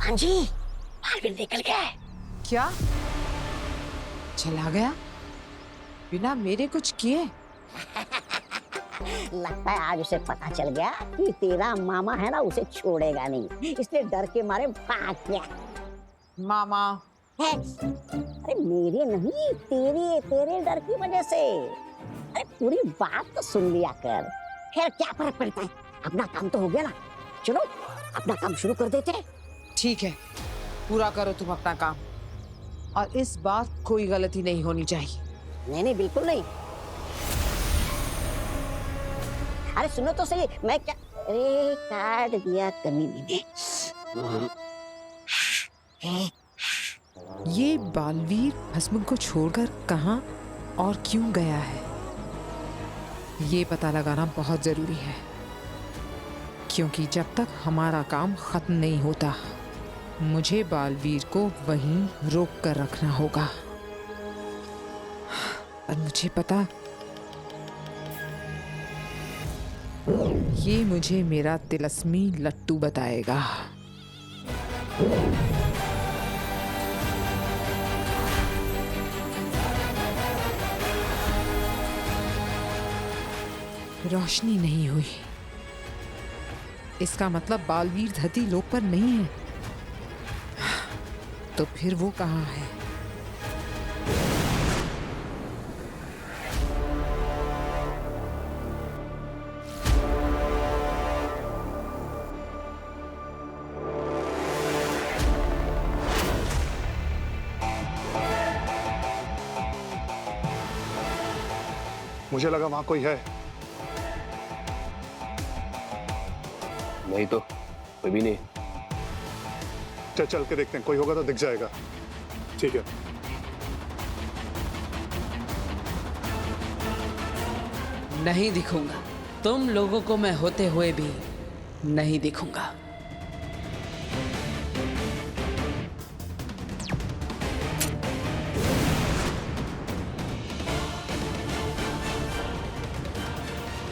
हाँ जी, बालवीर निकल गया है। क्या? चला गया बिना मेरे कुछ किए? लगता है आज उसे पता चल गया कि तेरा मामा है ना उसे छोड़ेगा नहीं, इसलिए डर के मारे भाग गया। मामा? है? अरे मेरे नहीं, तेरे डर की वजह से। अरे पूरी बात तो सुन लिया कर। खैर क्या फर्क पड़ता है, अपना काम तो हो गया ना। चलो अपना काम शुरू कर देते हैं। ठीक है, पूरा करो तुम अपना काम, और इस बार कोई गलती नहीं होनी चाहिए। नहीं नहीं बिल्कुल नहीं। अरे सुनो तो सही, मैं क्या, अरे काट दिया कमीनी ने। ये बालवीर भस्म को छोड़कर कहां और क्यों गया है, ये पता लगाना बहुत जरूरी है, क्योंकि जब तक हमारा काम खत्म नहीं होता मुझे बालवीर को वहीं रोक कर रखना होगा। और मुझे पता, ये मुझे मेरा तिलस्मी लट्टू बताएगा। रोशनी नहीं हुई, इसका मतलब बालवीर धरती लोक पर नहीं है। तो फिर वो कहाँ है? मुझे लगा वहां कोई है। नहीं तो कोई भी नहीं। चल के देखते हैं, कोई होगा तो दिख जाएगा। ठीक है। नहीं दिखूंगा, तुम लोगों को मैं होते हुए भी नहीं दिखूंगा।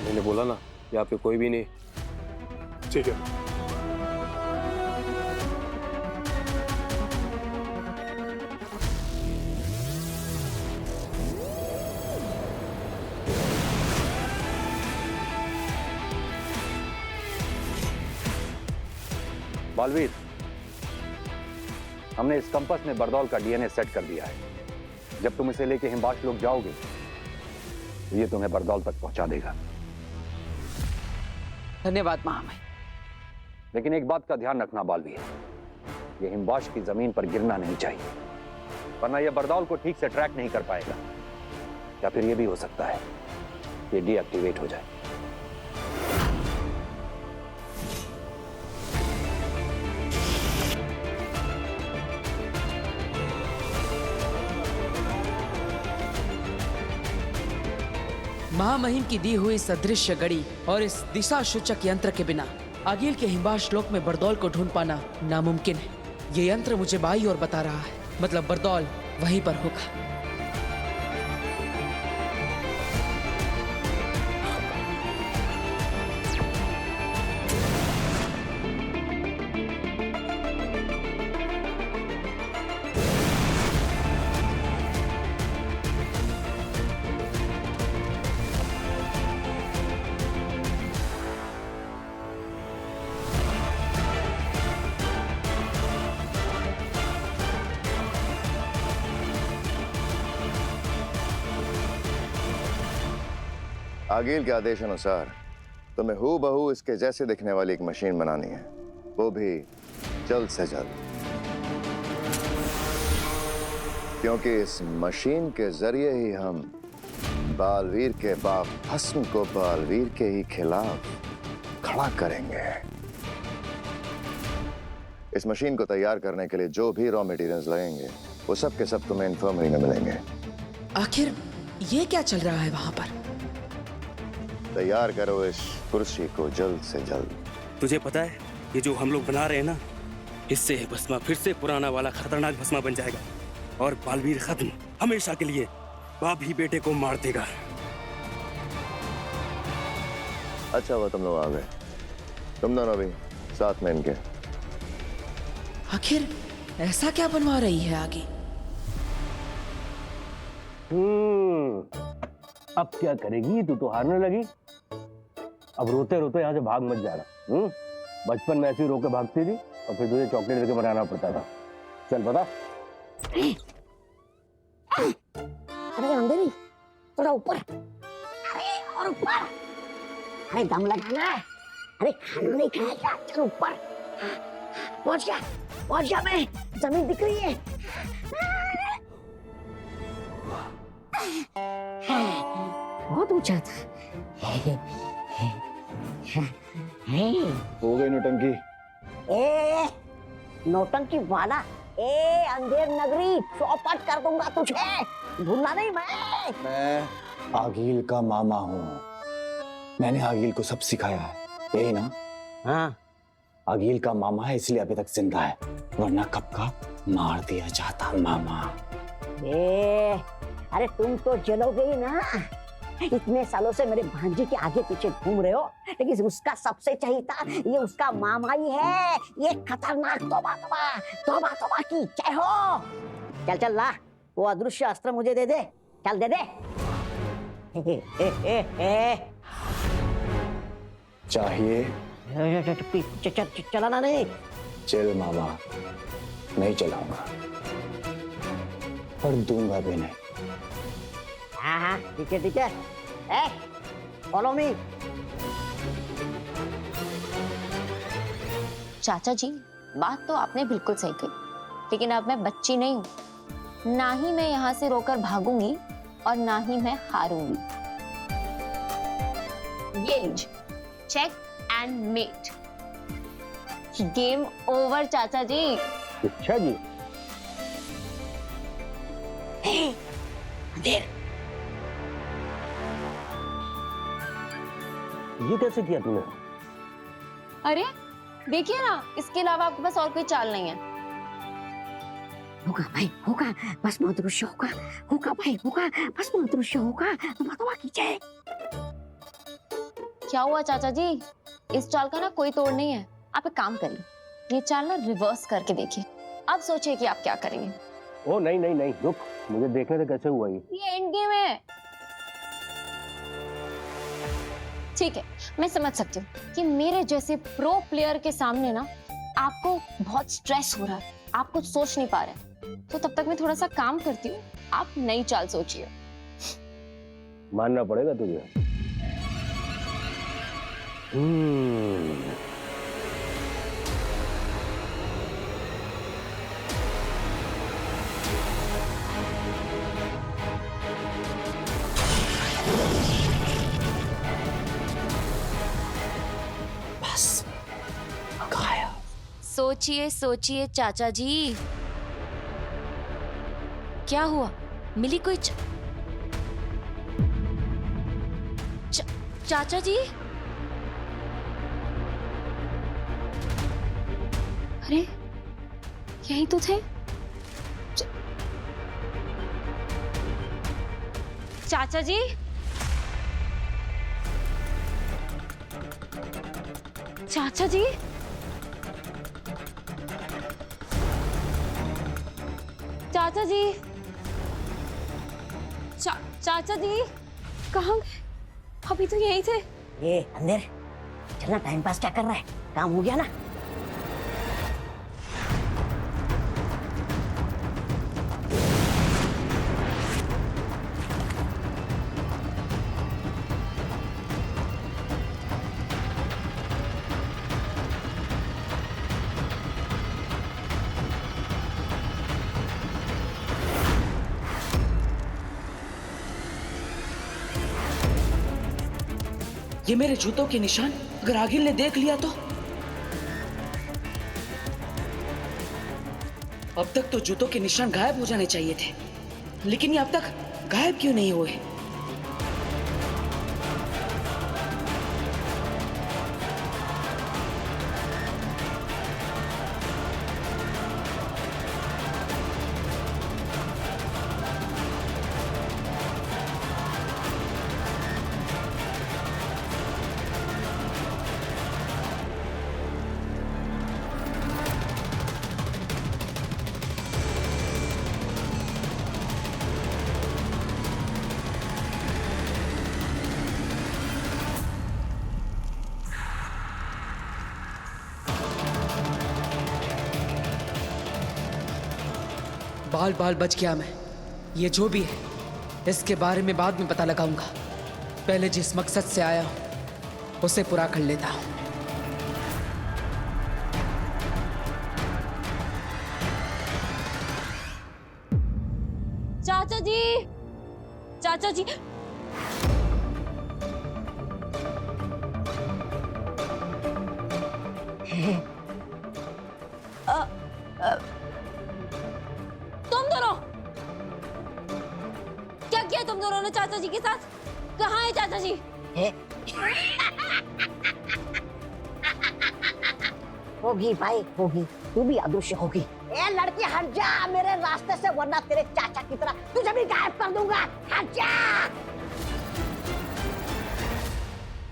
मैंने बोला ना, यहाँ पे कोई भी नहीं। ठीक है। बालवीर, हमने इस कंपास में बरदौल का डीएनए सेट कर दिया है। जब तुम इसे लेके हिमबाश लोग जाओगे तो ये तुम्हें बरदौल तक पहुंचा देगा। धन्यवाद महामहिम। लेकिन एक बात का ध्यान रखना बालवीर, ये हिमबाश की जमीन पर गिरना नहीं चाहिए, वरना यह बरदौल को ठीक से ट्रैक नहीं कर पाएगा। या फिर यह भी हो सकता है ये डीएक्टिवेट हो जाए। महामहिम की दी हुई सदृश्य गड़ी और इस दिशा सूचक यंत्र के बिना आगिल के हिमबाश लोक में बरदौल को ढूंढ पाना नामुमकिन है। ये यंत्र मुझे बाई ओर बता रहा है, मतलब बरदौल वहीं पर होगा। आगिल के आदेश अनुसार तुम्हें हूबहू इसके जैसे दिखने वाली एक मशीन बनानी है, वो भी जल्द से जल्द, क्योंकि इस मशीन के जरिए ही हम बालवीर के बाप भस्म को बालवीर के ही खिलाफ खड़ा करेंगे। इस मशीन को तैयार करने के लिए जो भी रॉ मटेरियल्स लगेंगे वो सब के सब तुम्हें इन्फर्मरी में मिलेंगे। आखिर ये क्या चल रहा है वहां पर? तैयार करो इस कुर्सी को जल्द से जल्द। तुझे पता है ये जो हम लोग बना रहे हैं ना, इससे भस्मा फिर से पुराना वाला खतरनाक भस्मा बन जाएगा और बालवीर खत्म हमेशा के लिए। बाप ही बेटे को मार देगा। अच्छा हुआ तुम लोग आ गए, तुम दोनों भी साथ में इनके। आखिर ऐसा क्या बनवा रही है आगे? अब क्या करेगी? तू तो हारने लगी। अब रोते रोते यहाँ से भाग मत जाना। बचपन में ऐसी रो के भागती थी और फिर तुझे चॉकलेट लेके बनाना पड़ता था। चल बता। अरे अंधेरी, थोड़ा ऊपर, अरे और ऊपर, अरे दम लगाना है, अरे खाना नहीं खाएगा, चल ऊपर, पहुंच गया मैं, जमीन दिख रही है। बहुत ऊंचा था। हो गई नौटंकी। ए नौटंकी वाला, ए अंधेर नगरी, चौपट कर दूंगा तुझे, भूलना नहीं। मैं आगिल का मामा हूँ। मैंने आगिल को सब सिखाया है, यही ना? हाँ, आगिल का मामा है इसलिए अभी तक जिंदा है, वरना कब का मार दिया जाता मामा। अरे तुम तो जलोगे ही ना। इतने सालों से मेरे भांजे के आगे पीछे घूम रहे हो, लेकिन उसका सबसे चहीता ये उसका मामा ही है। ये खतरनाक, तौबा तौबा, तौबा तौबा की जय हो। चल चल ला, वो अदृश्य अस्त्र मुझे दे दे, चल दे दे। चाहिए? चलाना नहीं। चल मामा, नहीं चलाऊंगा, पर दूंगा भी नहीं। हाँ, ठीक है। Follow me. चाचा जी, बात तो आपने बिल्कुल सही कही, लेकिन अब मैं बच्ची नहीं हूँ। ना ही मैं यहाँ से रोकर भागूंगी और ना ही मैं हारूंगी। ये लीजिए, check and mate. Game over चाचा जी। अच्छा जी। अंधेर, ये कैसे किया तूने? अरे देखिए ना, इसके अलावा आपके पास और कोई चाल नहीं है। होगा भाई, होगा, बस अदृश्य होगा, होगा भाई, होगा, बस अदृश्य होगा। तौबा कीजिए। क्या हुआ चाचा जी? इस चाल का ना कोई तोड़ नहीं है। आप एक काम करिए, ये चाल ना रिवर्स करके देखिए, अब सोचिए कि आप क्या करेंगे। ओ नहीं, रुक, मुझे देखने से कैसे हुआ ये एंड गेम है। ठीक है, मैं समझ सकती हूँ कि मेरे जैसे प्रो प्लेयर के सामने ना आपको बहुत स्ट्रेस हो रहा है, आप कुछ सोच नहीं पा रहे। तो तब तक मैं थोड़ा सा काम करती हूँ, आप नई चाल सोचिए। मानना पड़ेगा तुझे। सोचिए सोचिए चाचा जी, क्या हुआ? मिली कोई चाचा जी? अरे यही तो थे। चाचा जी, चाचा जी, चाचा जी, चाचा जी कहाँ गए? अभी तो यही थे। ये अंधेर, चलना, टाइम पास क्या कर रहा है? काम हो गया ना? ये मेरे जूतों के निशान अगर आगिल ने देख लिया तो? अब तक तो जूतों के निशान गायब हो जाने चाहिए थे, लेकिन ये अब तक गायब क्यों नहीं हुए? बाल बाल बच गया मैं। ये जो भी है इसके बारे में बाद में पता लगाऊंगा। पहले जिस मकसद से आया हूं उसे पूरा कर लेता हूं। चाचा जी, चाचा जी, तुम दोनों क्या किया तुम दोनों ने चाचा जी के साथ? कहाँ है चाचा जी? होगी भाई होगी, तू भी अदृश्य होगी। ए लड़की हट जा मेरे रास्ते से, वरना तेरे चाचा की तरह तुझे भी गायब कर दूंगा। हट जा,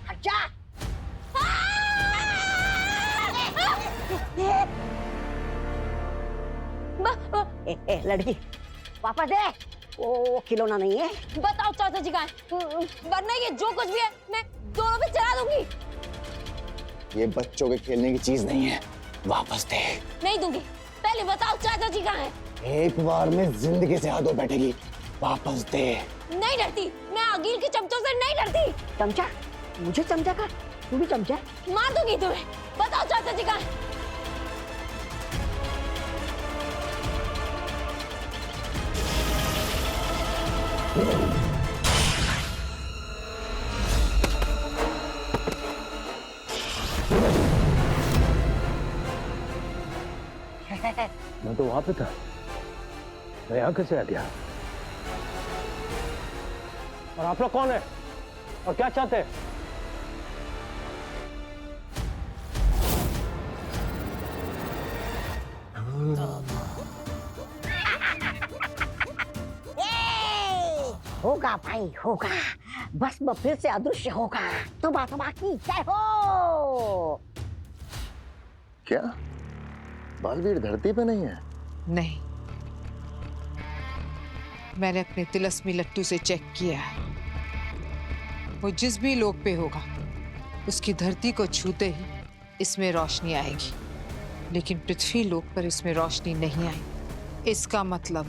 हट जा। ए लड़की वापस दे, वो खिलौना नहीं है। बताओ चाचा जी कहाँ है? वरना ये जो कुछ भी है मैं दोनों पे चला दूंगी। ये बच्चों के खेलने की चीज नहीं है, वापस दे। नहीं दूंगी, पहले बताओ चाचा जी कहाँ है? एक बार में जिंदगी से हाथों बैठेगी, वापस दे। नहीं डरती, मैं अगील के चमचों से नहीं डरती। चमचा, मुझे चमचा का, तू भी चमचा। मार दूंगी तुम्हें। बताओ चाचा जी कहाँ है? मैं तो वहां पे था, मैं यहाँ कैसे आ गया? और आप लोग कौन है और क्या चाहते हैं? होगा भाई होगा, बस वो फिर से अदृश्य होगा। तोबा तोबा की जय हो। क्या बालवीर धरती पे नहीं है? नहीं, मैंने अपने तिलस्मी लट्टू से चेक किया है। वो जिस भी लोक पे होगा उसकी धरती को छूते ही इसमें रोशनी आएगी, लेकिन पृथ्वी लोक पर इसमें रोशनी नहीं आई। इसका मतलब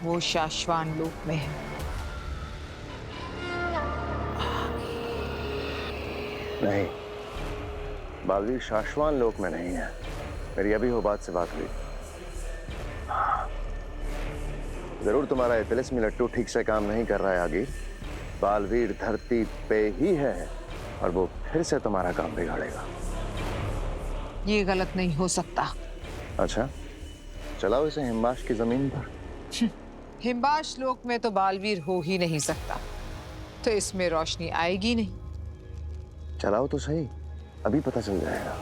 वो शाश्वान लोक में है। नहीं, बालवीर शाश्वान लोक में नहीं है। मेरी अभी हो बात से बात हुई। जरूर तुम्हारा ये तिलिस्मी लट्टू ठीक से काम नहीं कर रहा है आगे। बालवीर धरती पे ही है और वो फिर से तुम्हारा काम बिगाड़ेगा। ये गलत नहीं हो सकता। अच्छा, चलाओ इसे हिमबाश की जमीन पर। हिमबाश लोक में तो बालवीर हो ही नहीं सकता, तो इसमें रोशनी आएगी नहीं। चलाओ तो सही, अभी पता चल जाएगा।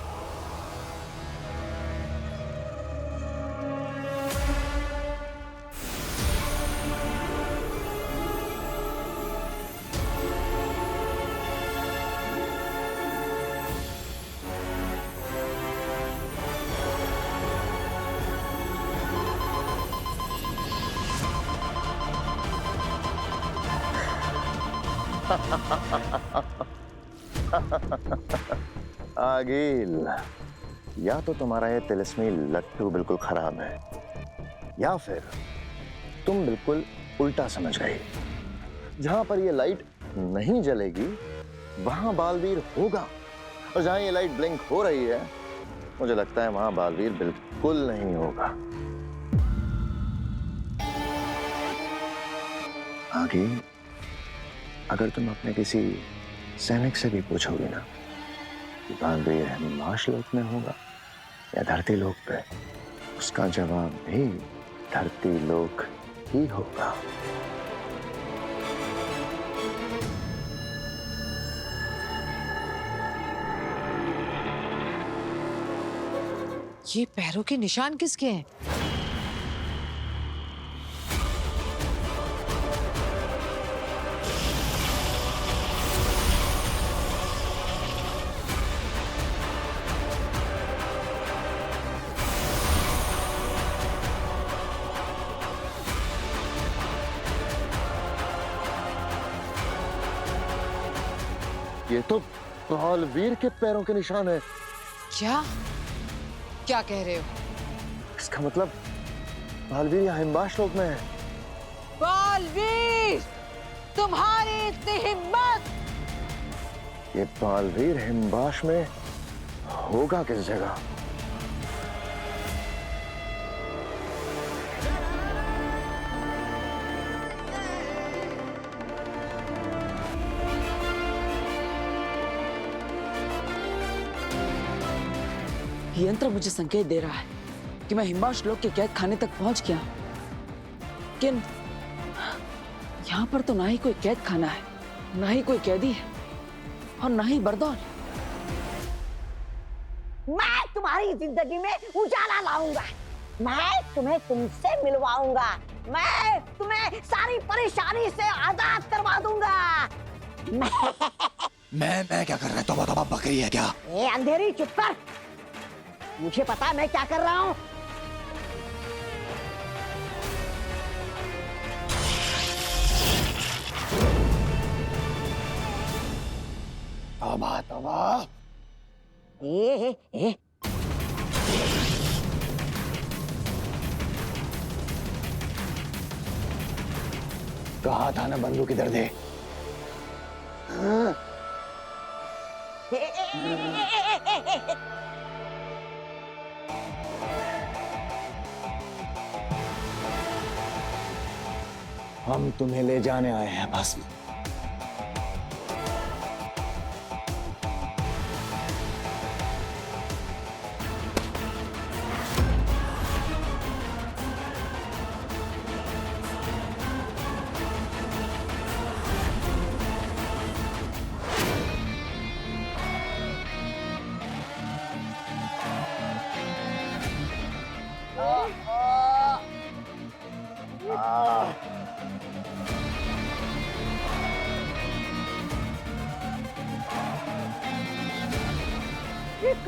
आगिल, या तो तुम्हारा ये तिलिस्मी लट्टू बिल्कुल खराब है, या फिर तुम बिल्कुल उल्टा समझ गई। जहां पर ये लाइट नहीं जलेगी वहां बालवीर होगा, और जहां ये लाइट ब्लिंक हो रही है मुझे लगता है वहां बालवीर बिल्कुल नहीं होगा। आगे अगर तुम अपने किसी सैनिक से भी पूछोगे ना कि बालवीर हिमबाश लोक में होगा या धरती लोक पे, उसका जवाब भी धरती लोक ही होगा। ये पैरों के निशान किसके हैं? ये तो बालवीर के पैरों के निशान है। क्या क्या कह रहे हो? इसका मतलब बालवीर यहाँ हिमबाश लोक में है। बालवीर, तुम्हारी इतनी हिम्मत! ये बालवीर हिमबाश में होगा किस जगह? ये यंत्र मुझे संकेत दे रहा है कि मैं हिमबाश लोक के कैद खाने तक पहुंच गया, लेकिन यहाँ पर तो ना ही कोई कैद खाना है, ना ही कोई कैदी है, और ना ही बरदौल। मैं तुम्हारी जिंदगी में उजाला लाऊंगा, मैं तुम्हें तुमसे मिलवाऊंगा, मैं तुम्हें सारी परेशानी से आजाद करवा दूंगा। मैं क्या कर रहा है? तौबा तौबा बकरी है क्या? ए अंधेरी चुप कर, मुझे पता है मैं क्या कर रहा हूँ। तौबा तौबा। ए कहा था ना बंदूक इधर दे। हम तुम्हें ले जाने आए हैं भस्म।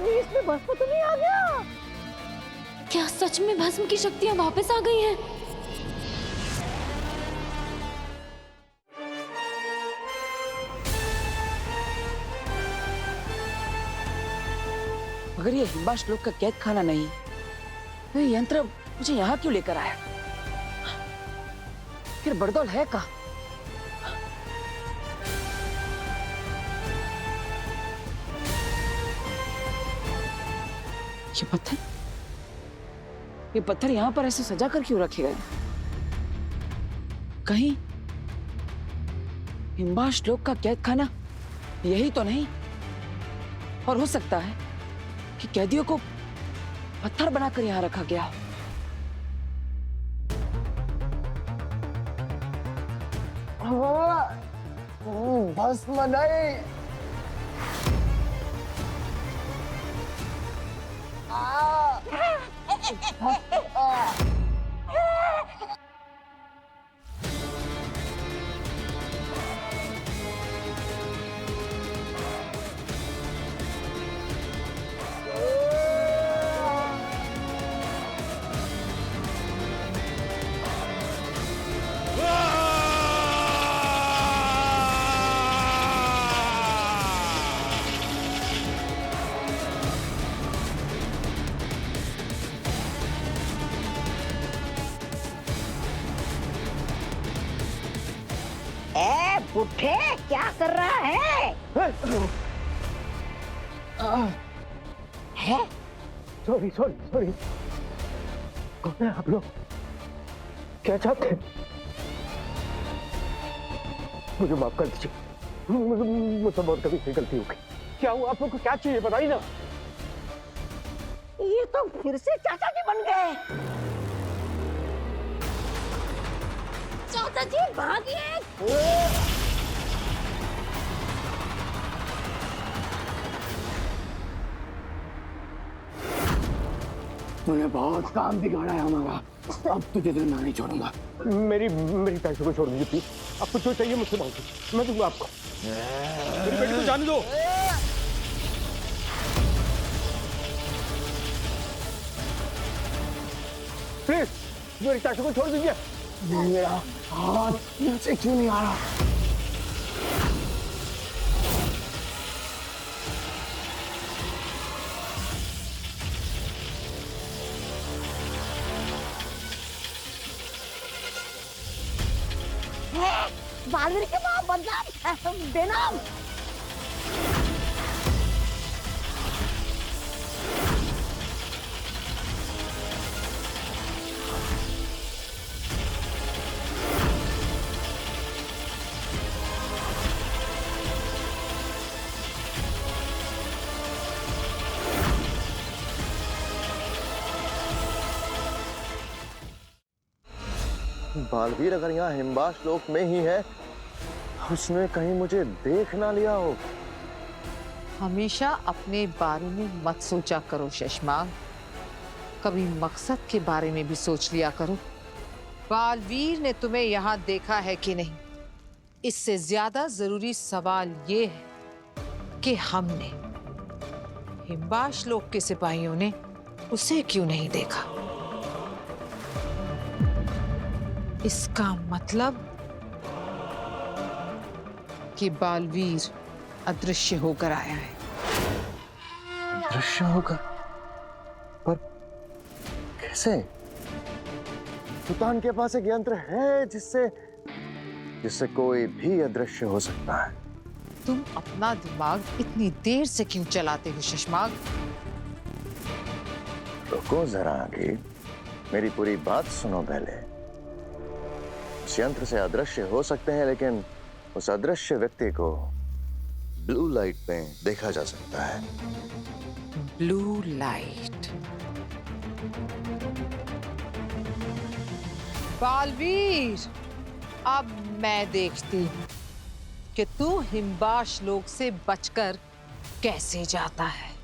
इसमें भस्म तो नहीं आ गया? क्या सच में भस्म की शक्तियां वापस आ गई हैं? अगर ये हिमबाश लोक का कैद खाना नहीं, तो ये यंत्र मुझे यहाँ क्यों लेकर आया? फिर बरदौल है कहाँ? ये पत्थर यहाँ पर ऐसे सजा कर क्यों रखे गए? कहीं हिमबाश लोक का कैद खाना यही तो नहीं? और हो सकता है कि कैदियों को पत्थर बनाकर यहाँ रखा गया। भस्म नहीं। बुढ़े क्या कर रहा है? है? Sorry sorry sorry. कौन है आप लोग? क्या चाहते हैं? मुझे माफ कर दीजिए, मुझसे बहुत कभी से गलती हो गई। क्या हुआ? आप लोग को क्या चाहिए बताइए ना। ये तो फिर से चाचा जी बन गए। चाचा जी भागिए। तूने बहुत काम बिगाड़ा है हमारा, अब तुझे जिंदा नहीं छोड़ूंगा। मेरी पैसे को छोड़ दीजिए प्लीज। आपको जो चाहिए मुझसे मांगिए, मैं दूंगा आपको। मेरी बेटी को जाने दो। प्लीज मेरी पैसे को छोड़ दीजिए। मेरा हाथ नीचे क्यों नहीं आ रहा? बालवीर के माँ बदनाम बेनाम। बालवीर अगर यहाँ हिमबाश लोक में ही है, उसने कहीं मुझे देख ना लिया हो। हमेशा अपने बारे में मत सोचा करो शशमाग, कभी मकसद के बारे में भी सोच लिया करो। बालवीर ने तुम्हें यहाँ देखा है कि नहीं, इससे ज्यादा जरूरी सवाल ये है कि हमने, हिमबाश लोक के सिपाहियों ने उसे क्यों नहीं देखा। इसका मतलब कि बालवीर अदृश्य होकर आया है। अदृश्य होकर? पर कैसे? सुल्तान के पास एक यंत्र है जिससे कोई भी अदृश्य हो सकता है। तुम अपना दिमाग इतनी देर से क्यों चलाते हो शशमाग? रुको जरा आगे, मेरी पूरी बात सुनो पहले। उस यंत्र से अदृश्य हो सकते हैं, लेकिन उस अदृश्य व्यक्ति को ब्लू लाइट में देखा जा सकता है। Blue light. बालवीर, अब मैं देखती हूँ कि तू हिमबाश लोक से बचकर कैसे जाता है।